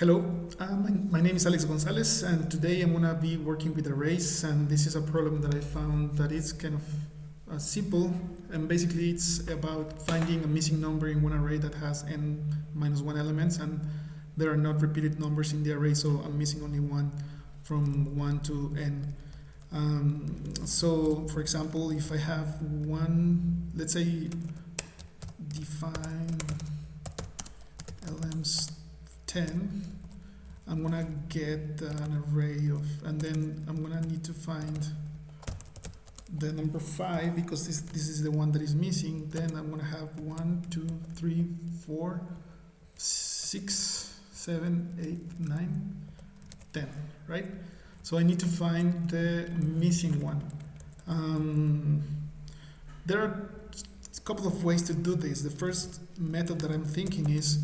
Hello, my name is Gonzalez, and today I'm gonna be working with arrays, and this is a problem that I found that is kind of simple, and basically it's about finding a missing number in one array that has n minus 1 elements, and there are not repeated numbers in the array, so I'm missing only one from 1 to n. So, for example, if I have one, let's say define lms 10, I'm gonna get an array of, and then I'm gonna need to find the number 5 because this is the one that is missing. Then I'm gonna have 1, 2, 3, 4, 6, 7, 8, 9, 10, right? So I need to find the missing one. There are a couple of ways to do this. The first method that I'm thinking is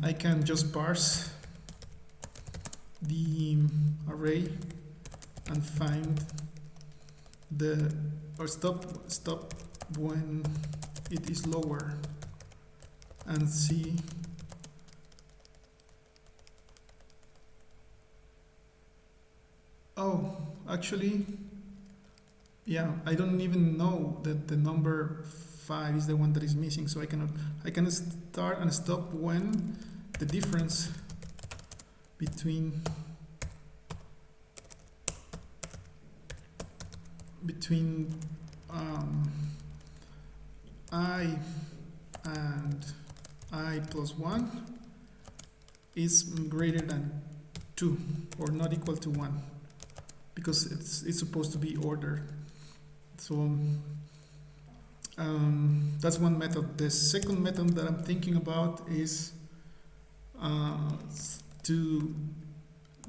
I can just parse the array and find or stop when it is lower and see actually, yeah, I don't even know that the number 5 is the one that is missing, so I can start and stop when the difference between I and I plus 1 is greater than 2 or not equal to 1, because it's supposed to be ordered. So that's one method. The second method that I'm thinking about is to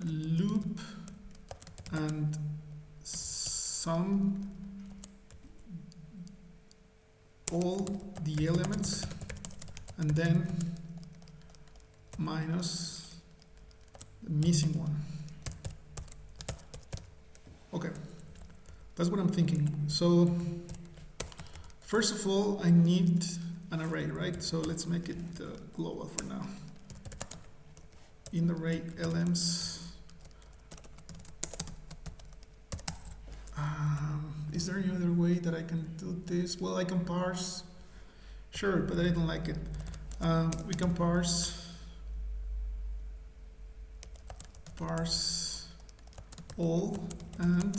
loop and sum all the elements and then minus the missing one. Okay, that's what I'm thinking. So first of all, I need an array, right? So let's make it global for now. In the array lms, is there any other way that I can do this? Well, I can parse, sure, but I don't like it. We can parse all and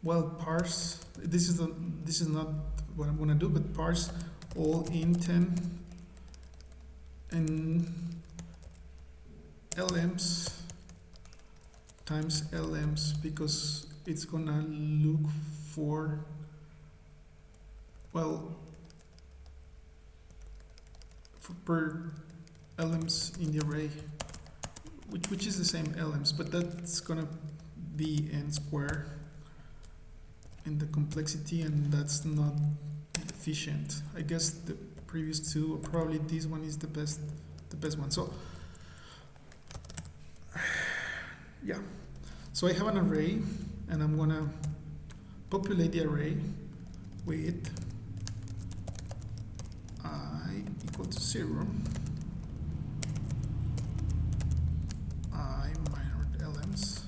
well, parse, this is not what I'm gonna do, but parse all in 10 and lms times lms, because it's gonna look for, well, for per lms in the array, which is the same lms, but that's gonna be n squared in the complexity, and that's not efficient. I guess the previous two, or probably this one, is the best one. So yeah, so I have an array, and I'm gonna populate the array with I equal to 0, I minor lms,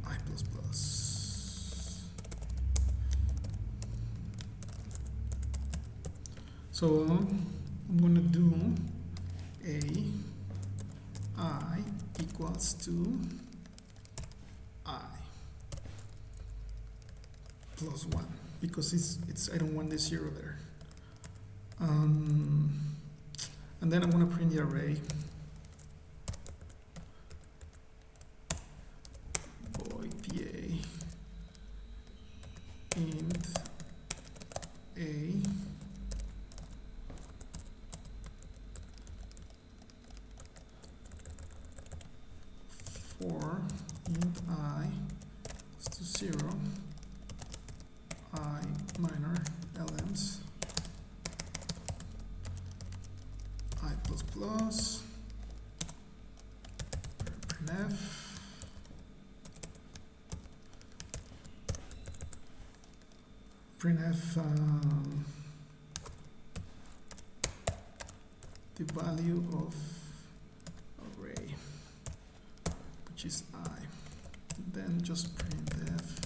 I plus plus. So I'm gonna do I equals to I plus 1, because it's I don't want the 0 there. And then I'm gonna print the array void pa int a for int I equals to 0, I minor lms, I plus plus, printf the value of array, which is I. Then just printf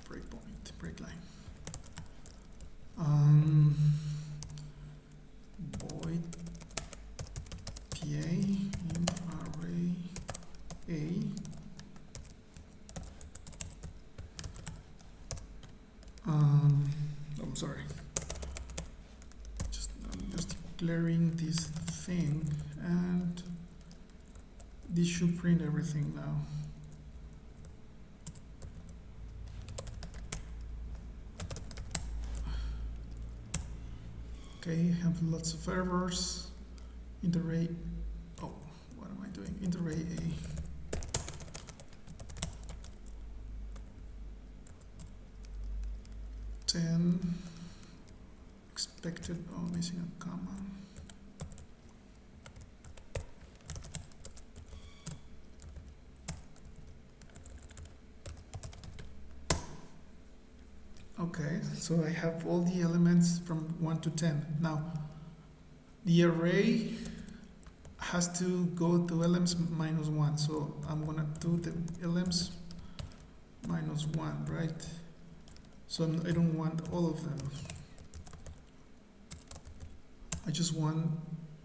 breakpoint, breakline. Void pa int array a. I'm sorry. I'm just declaring this thing, and this should print everything now. Okay, I have lots of errors. Int array. Oh, what am I doing? Int array a. Expected, oh, missing a comma. Okay, so I have all the elements from 1 to 10. Now, the array has to go to elements minus 1, so I'm gonna do the elements minus 1, right? So I don't want all of them. I just want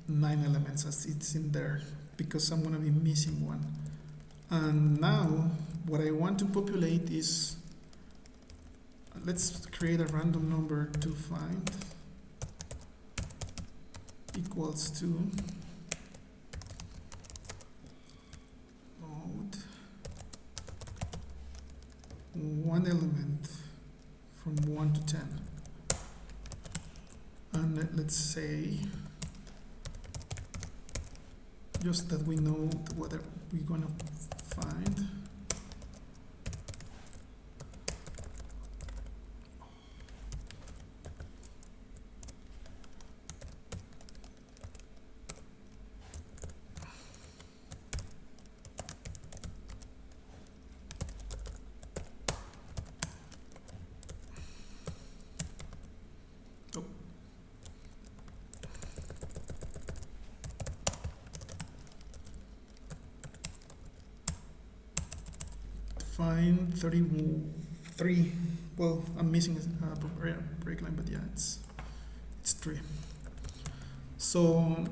9 elements as it's in there, because I'm gonna be missing one. And now what I want to populate is, let's create a random number to find equals to mode 1 element from 1 to 10. And let's say, just that we know what we're gonna find. Find 33. Well, I'm missing a break line, but yeah, it's 3. So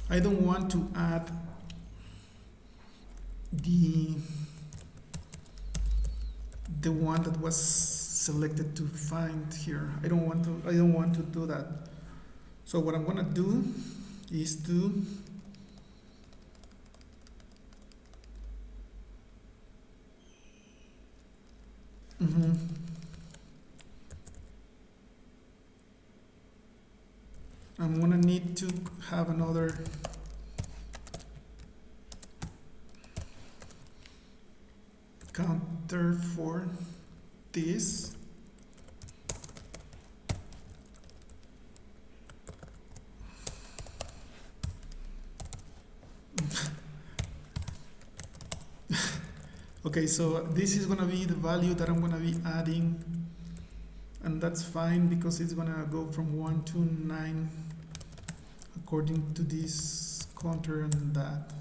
I don't want to add the one that was selected to find here. I don't want to do that. So what I'm gonna do is to I'm gonna need to have another counter for this. Okay, so this is gonna be the value that I'm gonna be adding, and that's fine because it's gonna go from 1 to 9 according to this counter and that.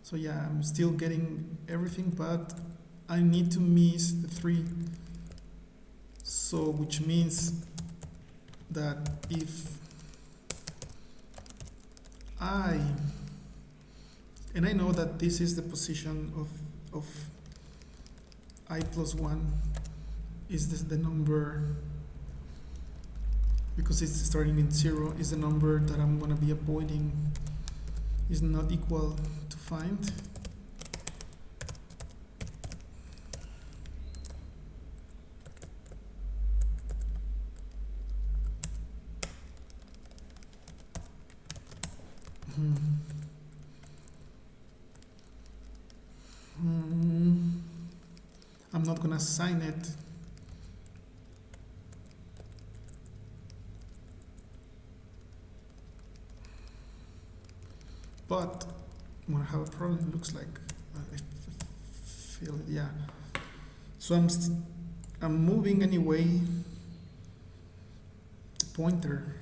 So yeah, I'm still getting everything, but I need to miss the 3. So which means that if and I know that this is the position of I plus 1 is the number, because it's starting in 0, is the number that I'm going to be avoiding, is not equal to find. I'm not going to assign it But I'm gonna have a problem. It looks like I feel it. Yeah. So I'm moving anyway the pointer.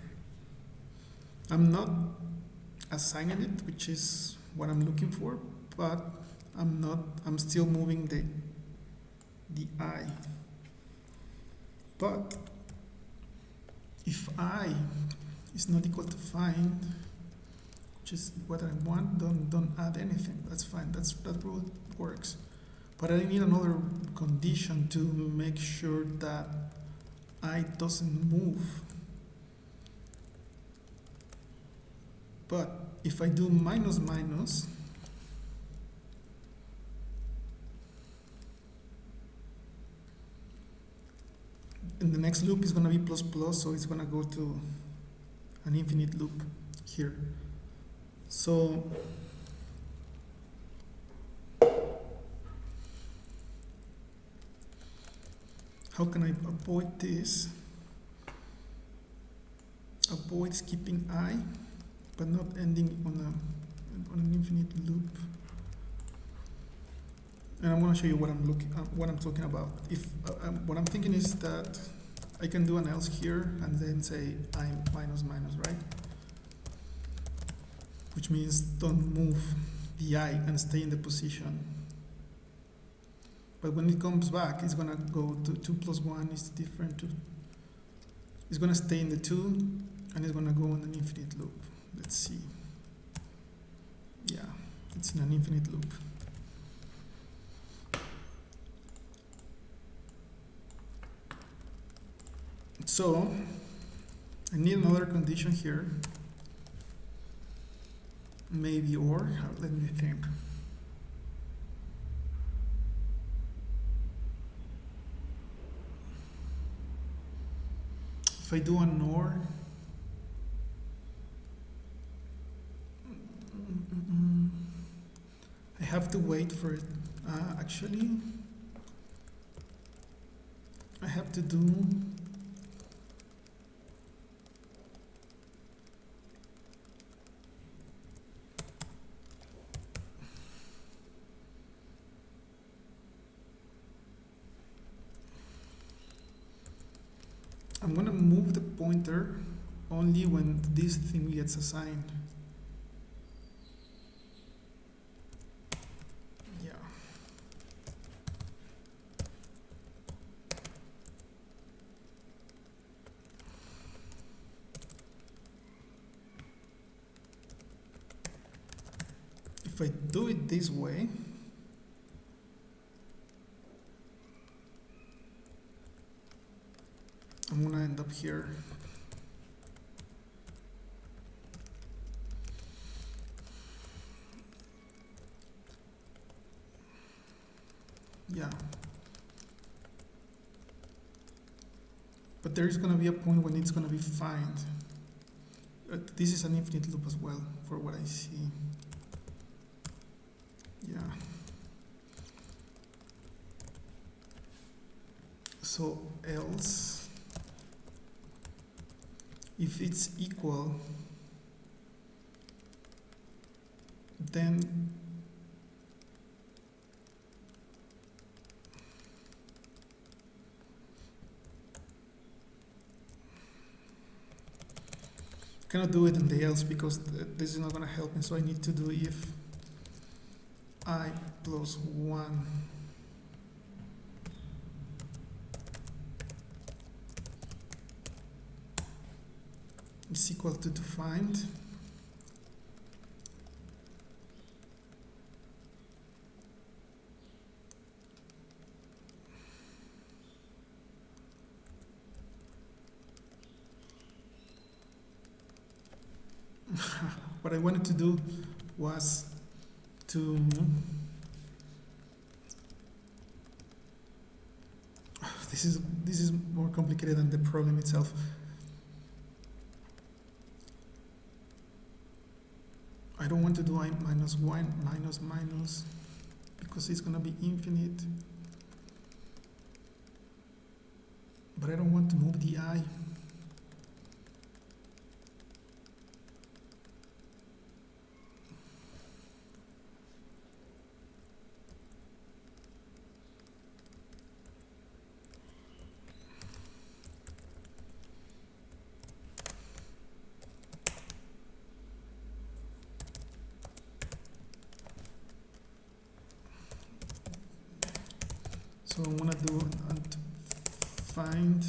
I'm not assigning it, which is what I'm looking for, but I'm still moving the I. But if I is not equal to find, which is what I want, don't add anything. That's fine. That rule works. But I need another condition to make sure that I doesn't move. But if I do minus minus, and the next loop is going to be plus plus, so it's going to go to an infinite loop here. So how can I avoid this? Avoid skipping I, but not ending on an infinite loop. And I'm going to show you what I'm talking about. If what I'm thinking is that I can do an else here and then say I minus minus, right? Which means don't move the I and stay in the position. But when it comes back, it's going to go to 2 plus 1 is different. It's going to stay in the 2 and it's going to go in an infinite loop. Let's see. Yeah, it's in an infinite loop. So I need another condition here. Maybe or, let me think. If I do an or, I have to wait for it. Actually, I have to do I'm going to move the pointer only when this thing gets assigned. Yeah. If I do it this way, I'm going to end up here. Yeah. But there is going to be a point when it's going to be find. This is an infinite loop as well, for what I see. Yeah. So else, if it's equal, then cannot do it in the else because this is not going to help me, so I need to do if I plus 1 is equal to find. What I wanted to do was to this is more complicated than the problem itself. I don't want to do I minus 1 minus minus because it's going to be infinite. But I don't want to move the I. So I'm gonna do find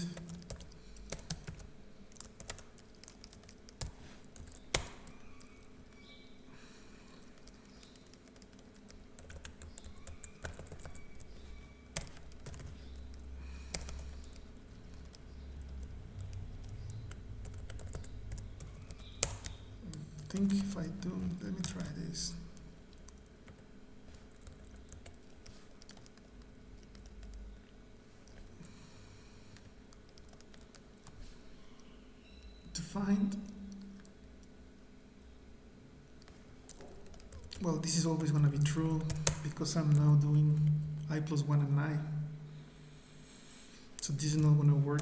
I think if I do, let me try this. To find, well, this is always going to be true because I'm now doing I plus 1 and I. So this is not going to work.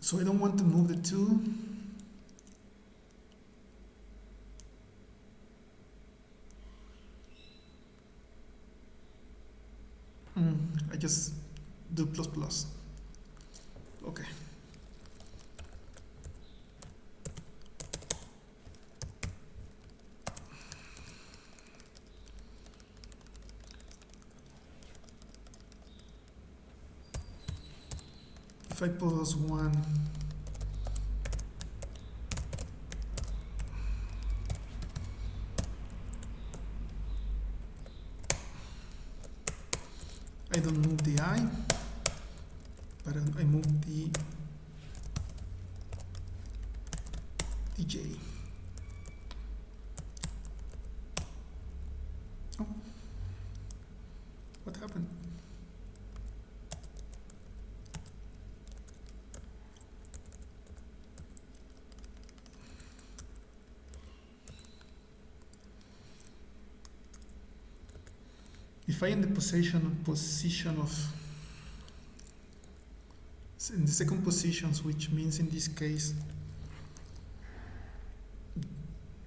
So I don't want to move the 2. I just do plus plus. Okay. If I plus 1, I don't move the I, but I move the J. Oh, what happened? If I in the position of in the second positions, which means in this case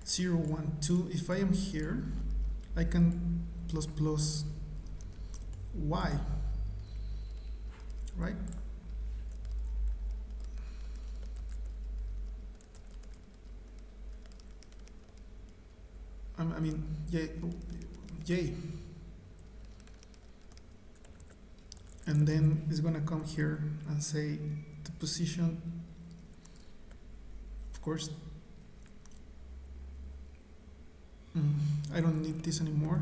0, 1, 2, if I am here, I can plus plus y, right? I mean, J. And then it's going to come here and say the position, of course, I don't need this anymore.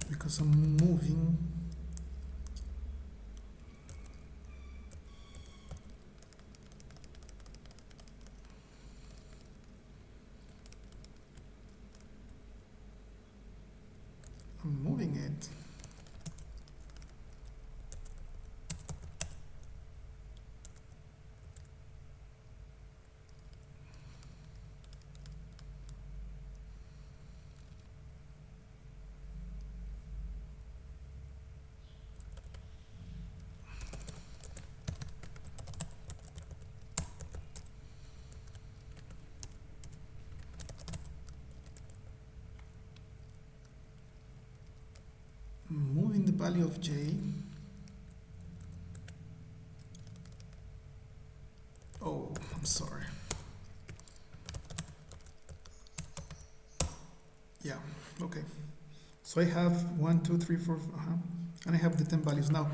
Because I'm moving. I'm moving it. Moving the value of J. Oh, I'm sorry. Yeah, okay. So I have 1, 2, 3, 4, and I have the 10 values. Now,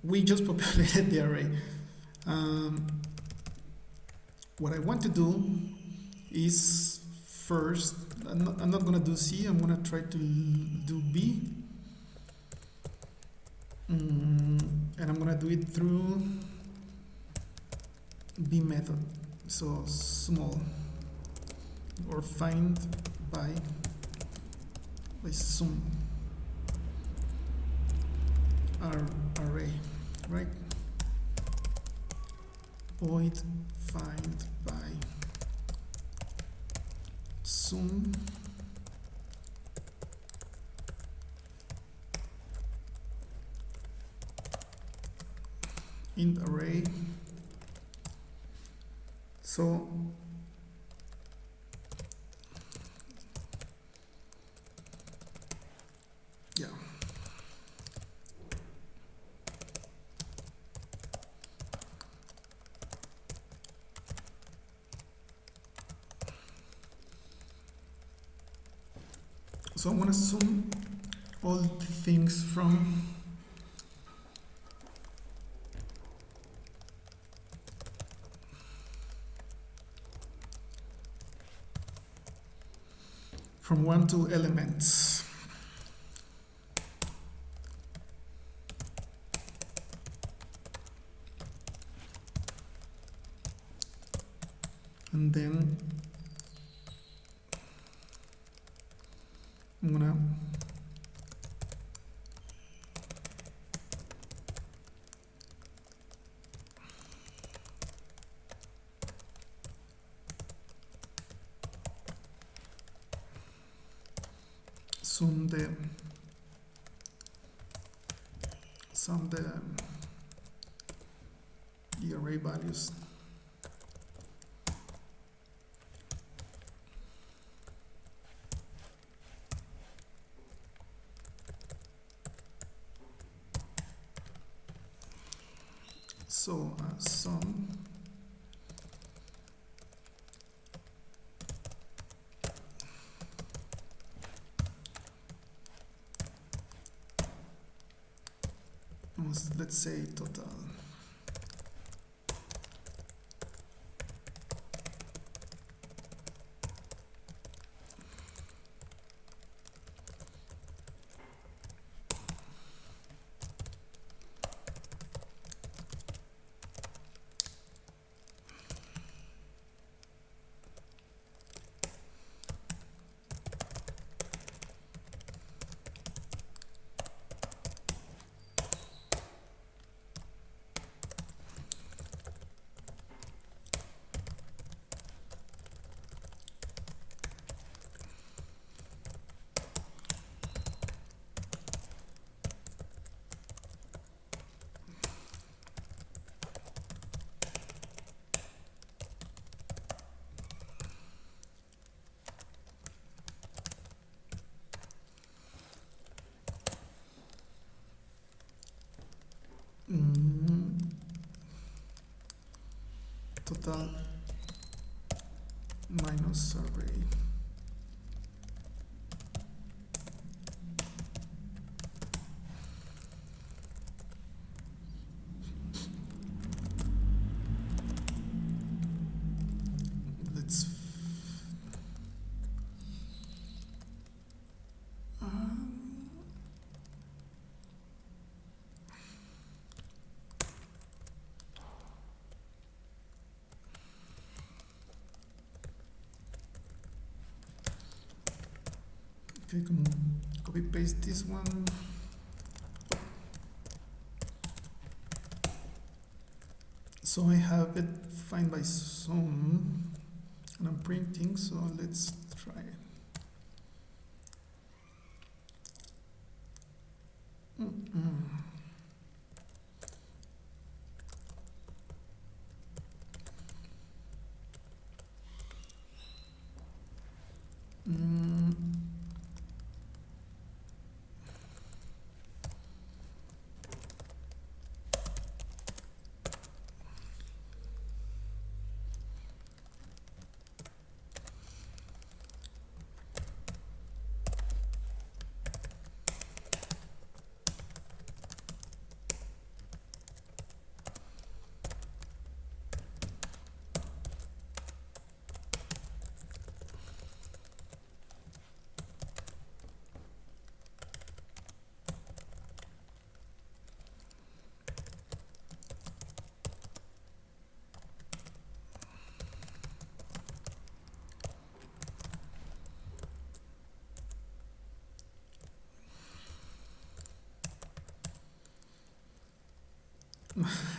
we just populated the array. What I want to do is first, I'm not going to do C, I'm going to try to do B. And I'm going to do it through B method. So small, or find by sum array, right? Void find by sum int array. So yeah, So I'm gonna sum all the things from one to elements. And then I'm gonna sum the array values. So sum let's say total. Total minus array. Let's okay, copy paste this one. So I have it find by sum, and I'm printing. So let's try it.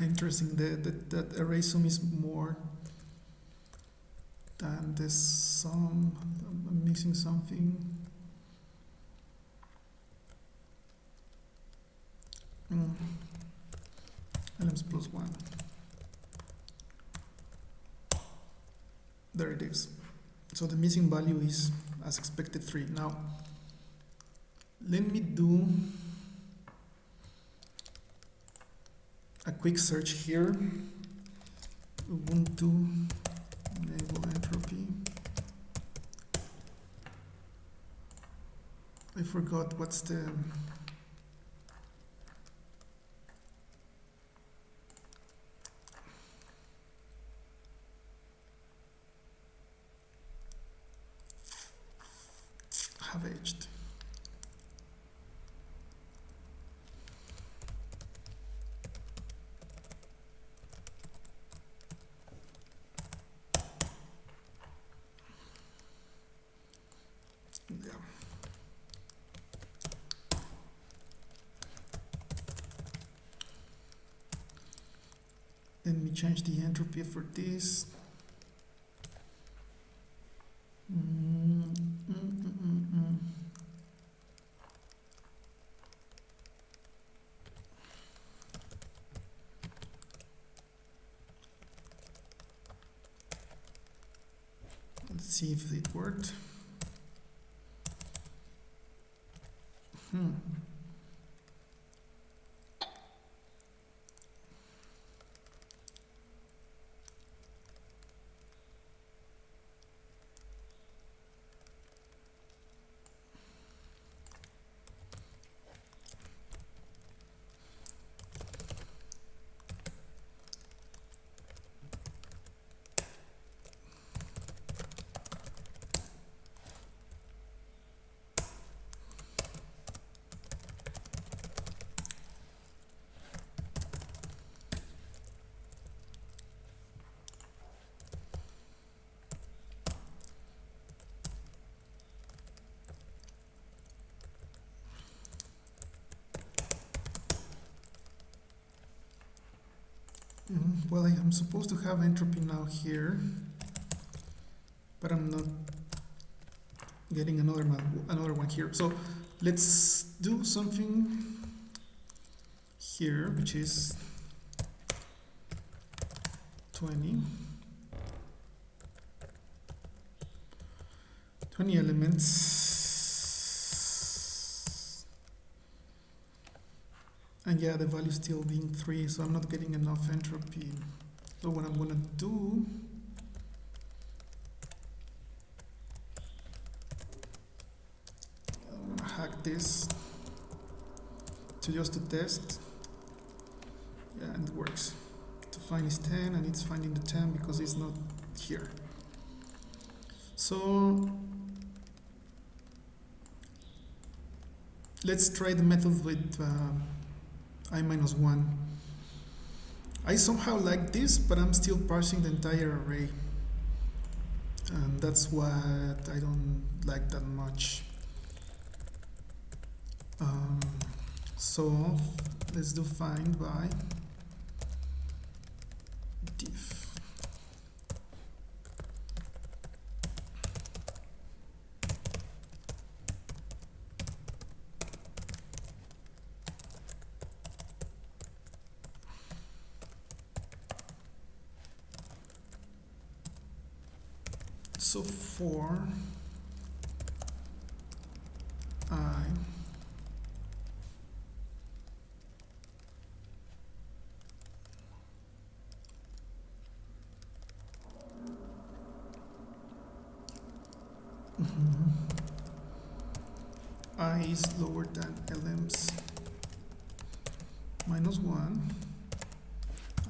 Interesting. That array sum is more than the sum. I'm mixing something. Elements plus 1. There it is. So the missing value is, as expected, 3. Now, let me do a quick search here. Ubuntu enable entropy. forgot what's the have aged. Yeah. Let me change the entropy for this. Let's see if it worked. Well, I'm supposed to have entropy now here, but I'm not getting another one here. So let's do something here, which is 20 elements. And yeah, the value still being 3, so I'm not getting enough entropy. So what I'm gonna do, I'm gonna hack this to test. Yeah, and it works. To find is 10, and it's finding the 10 because it's not here. So let's try the method with I-1. I somehow like this, but I'm still parsing the entire array. And that's what I don't like that much. So let's do find by diff. So for I I is lower than lms minus 1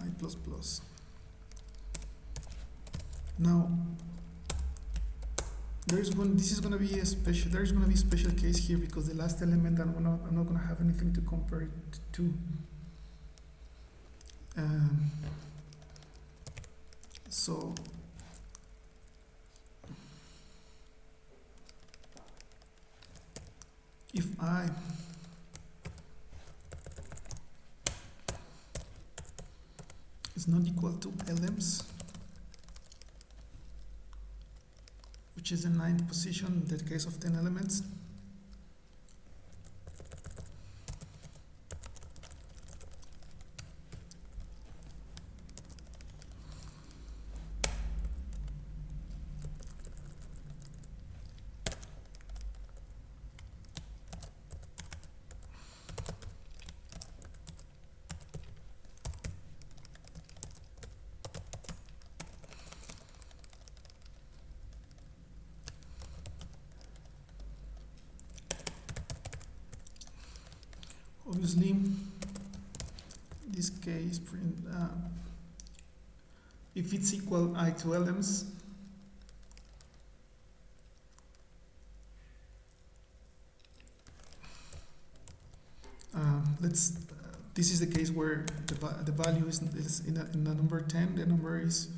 I plus plus. Now this is gonna be a special. There is gonna be a special case here because the last element I'm not gonna have anything to compare it to. So if I is not equal to lms, which is the 9th position in the case of 10 elements, obviously, in this case, print if it's equal I to LMs, this is the case where the value is in the number 10, the number is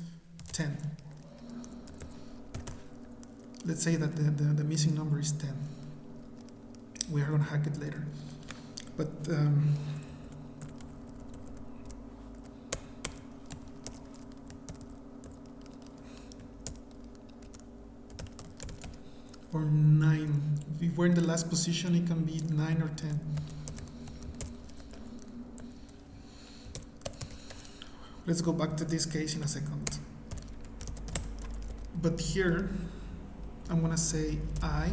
10. Let's say that the missing number is 10. We are going to hack it later. But or 9. If we're in the last position, it can be 9 or 10. Let's go back to this case in a second. But here, I'm going to say I.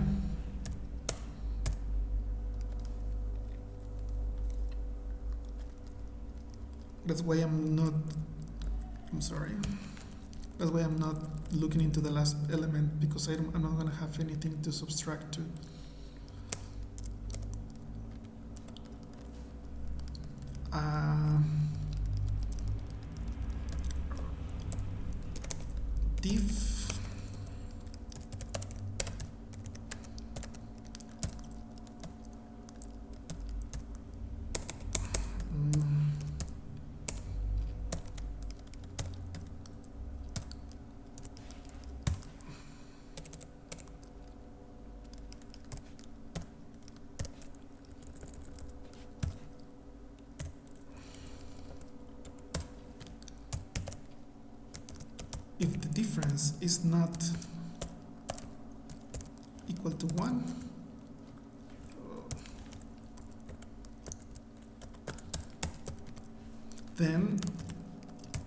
That's why I'm not looking into the last element, because I'm not going to have anything to subtract to. Diff if the difference is not equal to 1, then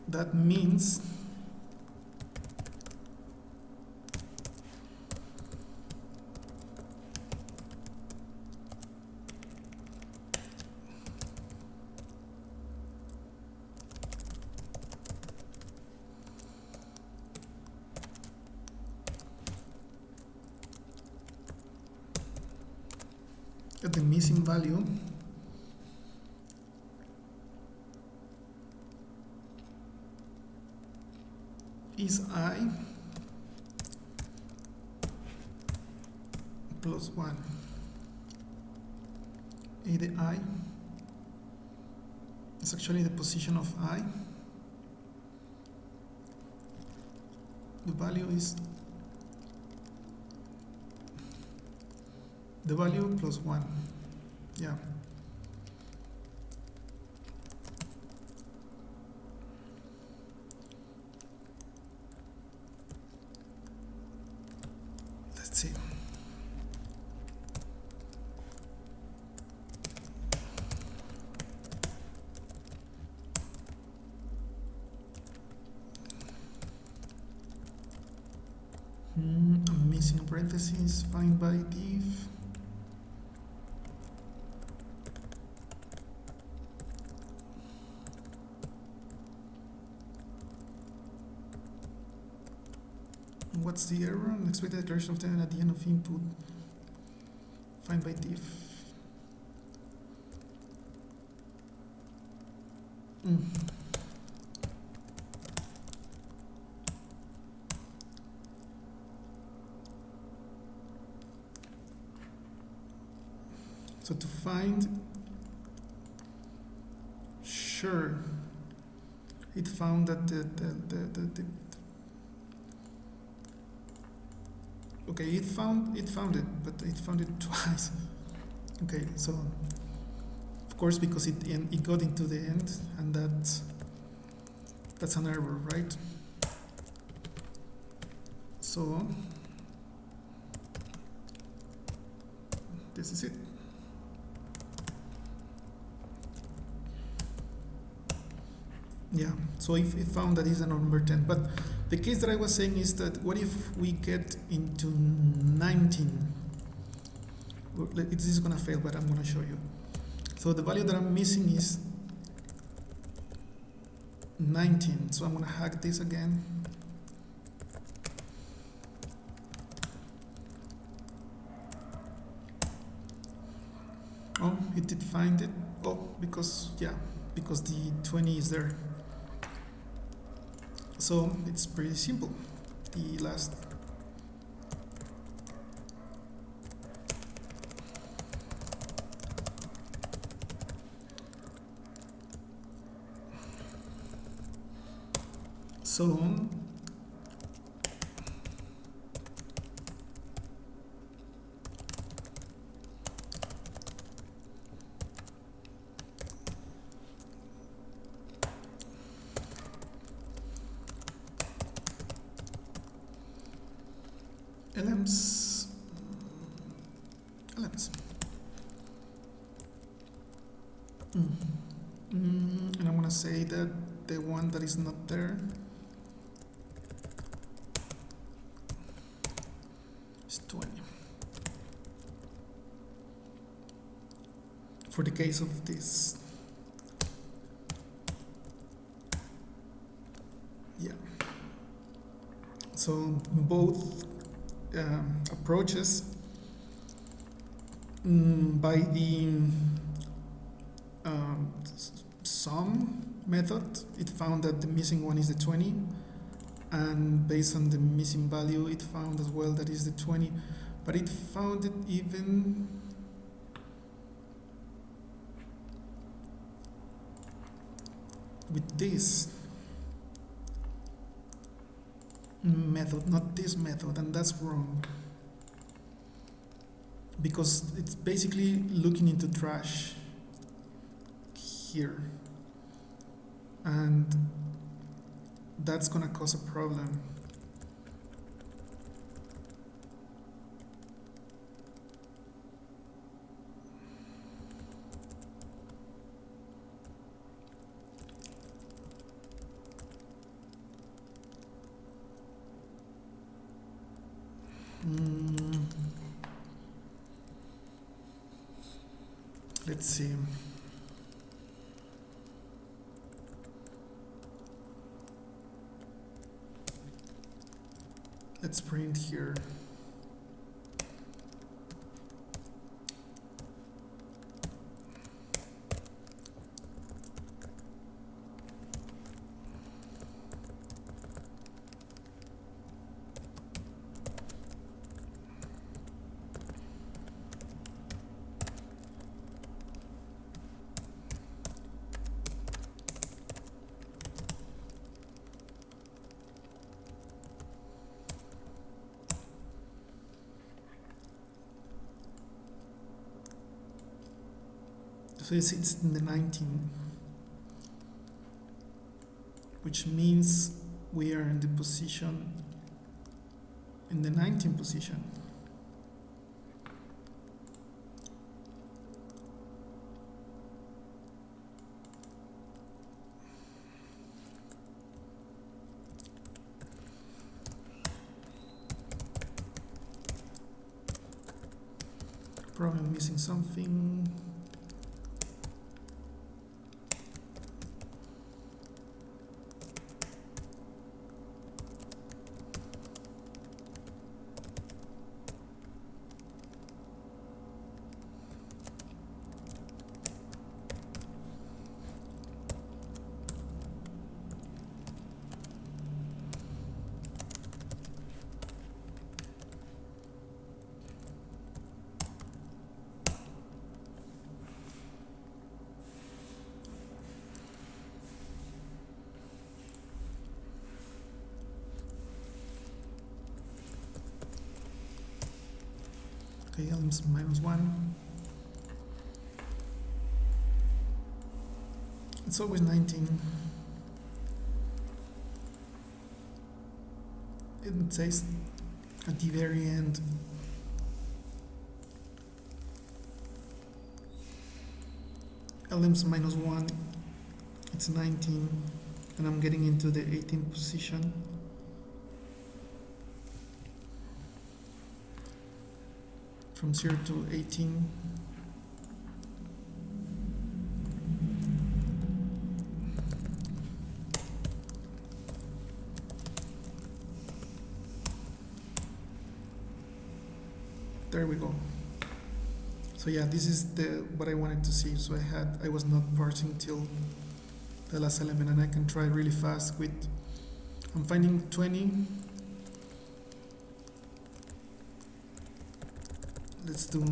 that means that the missing value is I plus 1. The I is actually the position of I. The value is the value plus 1. Yeah. Let's see. I'm missing a parenthesis. Find by div. What's the error? Unexpected declaration of 10 at the end of input. Find by diff. So to find, sure, it found that okay, it found it, but it found it twice. Okay, so of course because it got into the end, and that's an error, right? So this is it. Yeah, so if it found that is a number 10, but the case that I was saying is that what if we get into 19? This is gonna fail, but I'm gonna show you. So the value that I'm missing is 19. So I'm gonna hack this again. Oh, it did find it. Oh, because the 20 is there. So it's pretty simple. The last so LMs and I'm gonna say that the one that is not there is 20 for the case of this. Yeah, so both approaches by the sum method, it found that the missing one is the 20, and based on the missing value it found as well that is the 20, but it found it even with this method, not this method, and that's wrong because it's basically looking into trash here, and that's gonna cause a problem. Let's see. Let's print here. So it's in the 19, which means we are in the position, in the 19 position. Probably missing something. Okay, elements -1. It's always 19. It says at the very end. Elements -1. It's 19, and I'm getting into the 18th position. From 0 to 18. There we go. So So yeah, this is what I wanted to see. So I was not parsing till the last element, and I can try really fast with, I'm finding 20. Let's do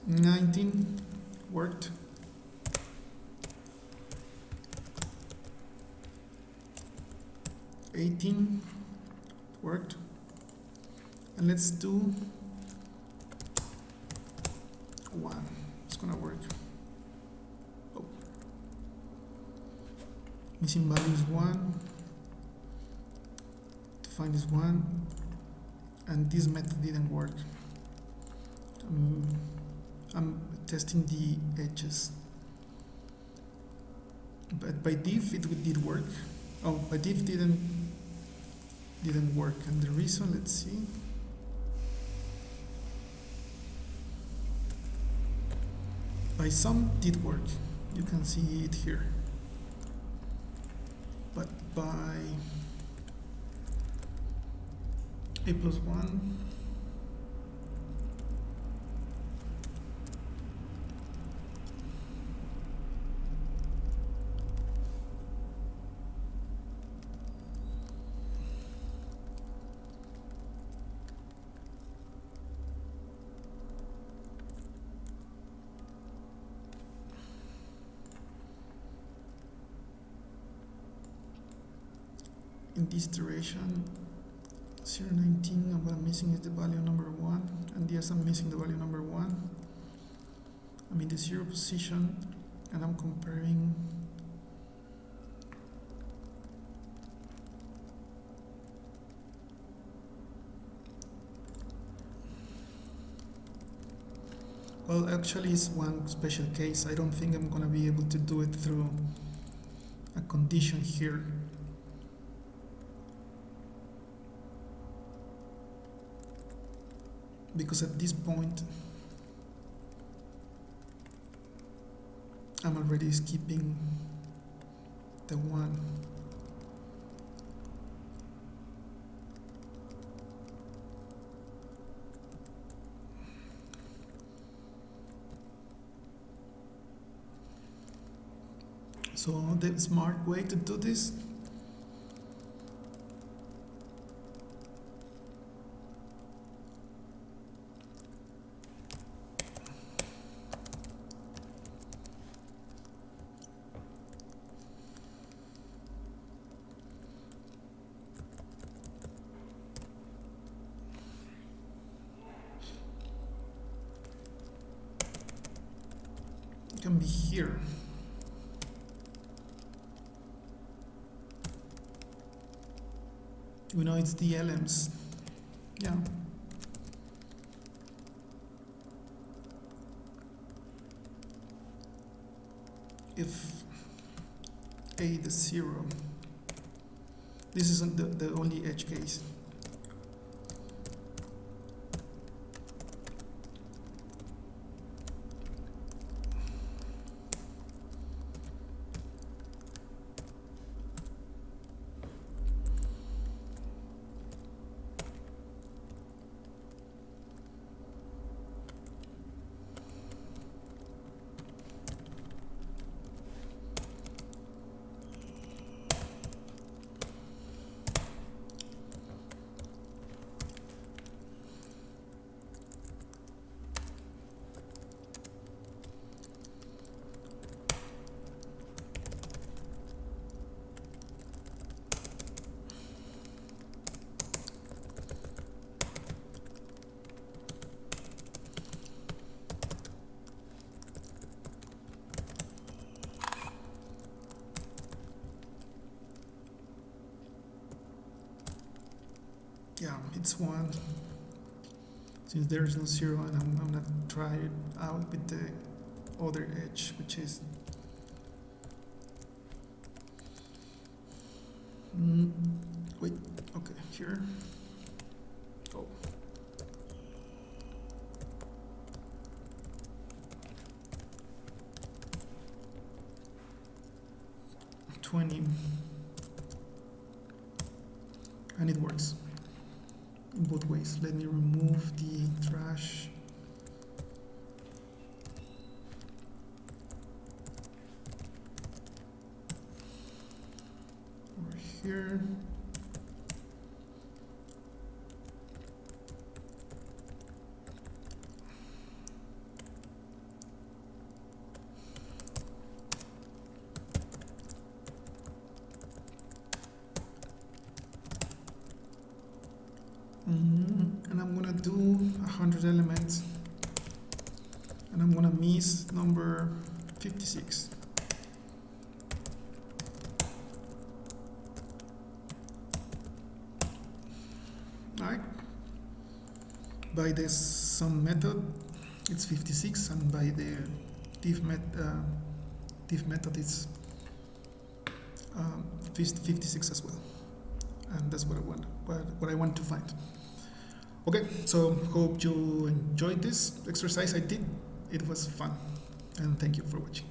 19, worked. 18, worked. And let's do 1. It's gonna work. Oh. Missing value is 1. To find is 1. And this method didn't work. I'm testing the edges. But by diff it did work. Oh, by diff didn't work. And the reason, let's see. By sum did work. You can see it here. But by a plus 1, in this iteration 0.19, what I'm missing is the value number 1, and yes, I'm missing the value number 1. I'm in the 0 position and I'm comparing well, actually it's one special case. I don't think I'm gonna be able to do it through a condition here. Because at this point I'm already skipping the 1. So the smart way to do this can be here. We know it's the LMs. Yeah. If A is 0, this isn't the only edge case. Yeah, it's 1. Since there is no 0, and I'm not try it out with the other edge, which is wait, okay, here. Oh. $20, and it works. in both ways. Let me remove the trash. Over here. And I'm gonna do 100 elements, and I'm gonna miss number 56. Alright. By the sum method, it's 56, and by the diff method, it's 56 as well. And that's what I want to find. Okay, so hope you enjoyed this exercise I did. It was fun, and thank you for watching.